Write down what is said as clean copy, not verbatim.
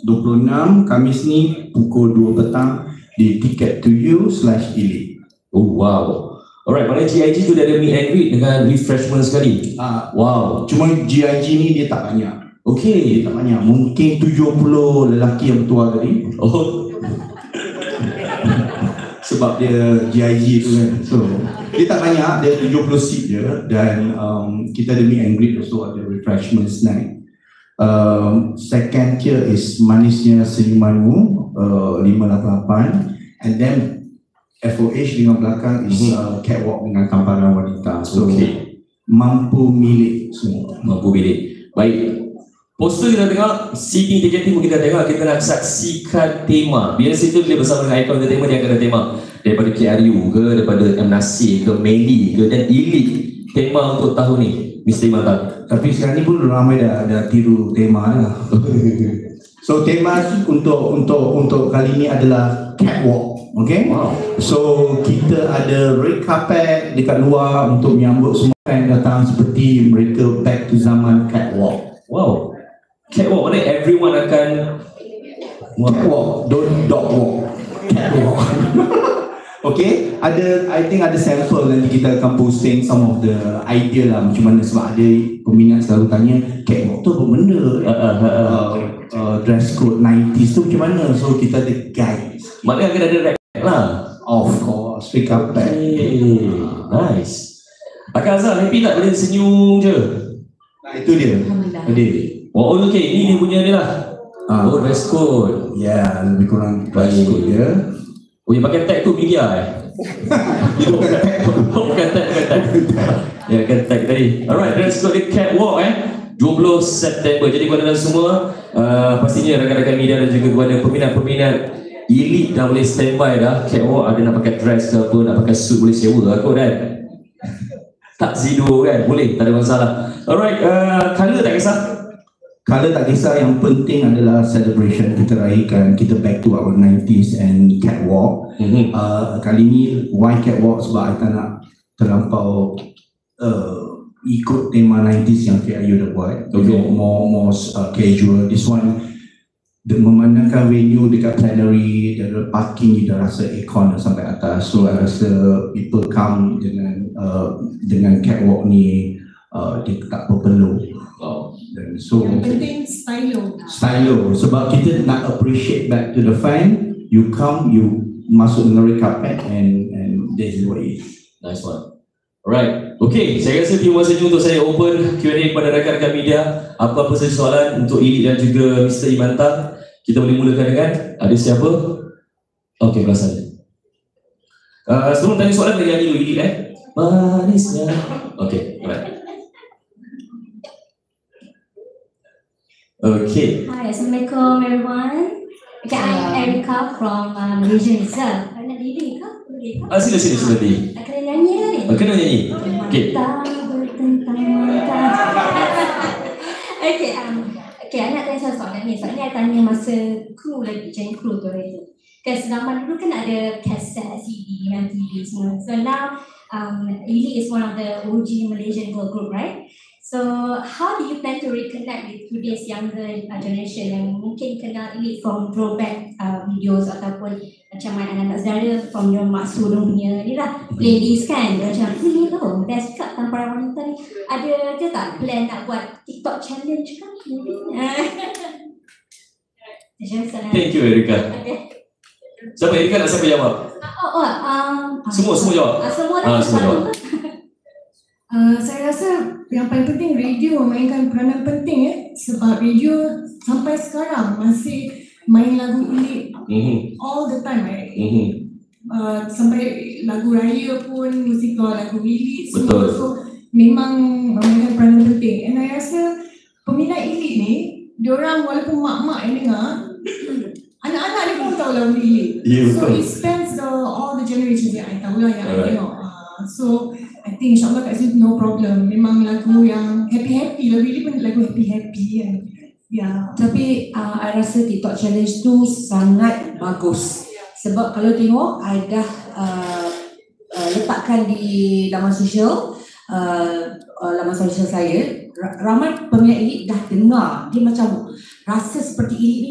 26 Khamis ni pukul 2 petang di ticket2you/elite. Oh wow. Alright, mana GIG tu dia ada meet and greet dengan refreshment sekali. Wow. Cuma GIG ni dia tak banyak. Okay. Dia tak banyak. Mungkin 70 lelaki yang bertuah tadi. Oh. Sebab dia GIG tu kan. So dia tak banyak, dia 70 seat je. Dan kita ada meet and greet also, ada refreshment snack. Second tier is Manisnya Senyumanmu 588, and then FOH dengan belakang is catwalk dengan tamparan wanita. So mampu milik semua. Mampu milik. Baik. Poster kita tengok, seating ticketing pun kita tengok, kita nak saksikan tema. Biasa itu dia bersama dengan Icon Entertainment, dia akan ada tema daripada KRU ke, daripada M. Nasir ke, Meli ke, dan Elite. Tema untuk tahun ni, Mr. Imantan. Tapi sekarang ni pun ramai dah tiru tema lah. So tema untuk kali ni adalah catwalk. Okay? Wow. So kita ada red carpet dekat luar untuk menyambut semua yang datang seperti mereka back to zaman catwalk. Wow. Catwalk mana everyone akan catwalk, don't dog walk. Catwalk. Okay, I think ada sample nanti kita akan posting some of the idea lah macam mana, sebab ada peminat selalu tanya catwalk tu apa benda, dress code 90s tu macam mana, so kita ada guide. Maknanya akan ada rap lah. Of course, pick up back. Nice. Akak Azhar happy tak boleh senyum je? Nah, itu dia. Oh okay, ini dia punya ni lah. Oh, dress code. Ya, lebih kurang dress code dia. Oh, yang pakai tag tu media Itu bukan tag. Bukan tag. Ya, bukan tag tadi. Alright, dress code dia catwalk 20 September. Jadi kepada semua, pastinya rakan-rakan media dan juga kepada peminat-peminat Elite dah boleh standby dah. Catwalk ada nak pakai dress ke apa, nak pakai suit boleh sewa aku kan. Tak sido kan, boleh, tak ada masalah. Alright, colour tak kisah. Colour tak kisah, yang penting adalah celebration, kita raihkan, kita back to our 90s and catwalk. Kali ni why catwalk, sebab kita nak terlampau ikut tema 90s yang KRU dah buat. More casual. This one memandangkan venue dekat plenary, ada parking, dah rasa aircon sampai atas. So I rasa people come dengan catwalk ni dia tak perlu. Dan so yang penting stylo, sebab kita nak appreciate back to the fan. You come, you masuk dengan red carpet and this is what it is. Nice one. Alright, okay, saya rasa terima kasih untuk saya open Q&A kepada rakan-rakan media. Apa-apa saja soalan untuk Elite dan juga Mr. Imantan, kita boleh mulakan dengan ada siapa? Okay, belakang. Sebelum tanya soalan, kita nyanyi dulu Elite manisnya. Okay, alright. Okay. Hi, Assalamualaikum everyone. Okay, I'm Erica from Malaysia itself. Nak diri ke? Sila di. Kena nyanyi lah ni? Kena nyanyi. Okay. Okay, I nak tanya soalan ni. Soalan ni I tanya masa kru lagi, join kru tu lagi. Kan zaman dulu kan ada kaset, CD, MTV semua. So now, Elite is one of the OG Malaysian girl group, right? So how do you plan to reconnect with today's younger generation yang mungkin kenal Elite from throwback videos ataupun macam anak-anak saudara from your mak sulung punya ni lah playlist kan, dia macam ni tau best cut tamparan wanita ni, ada ke tak plan nak buat TikTok challenge ke? Thank you Erika. Siapa Erika nak siapa jawab? Semua jawab. Semua jawab. Saya rasa yang paling penting radio memainkan peranan penting sebab radio sampai sekarang masih main lagu Elite all the time, right? Sampai lagu raya pun musikal lagu Elite semua. So memang memainkan peranan penting. And I rasa peminat Elite ni, diorang walaupun mak-mak yang dengar, anak-anak ni pun tahu lagu Elite. So it spans all the generations yang I tahu lah, yang I tengok. So I think insyaAllah kat situ no problem. Memang lagu yang happy-happy, lagu ini pun lagu happy-happy kan. Ya. Tapi I rasa TikTok challenge tu sangat bagus. Sebab kalau tengok, I dah letakkan di laman sosial saya. Ramai peminat Elite dah dengar. Dia macam rasa seperti Elite ni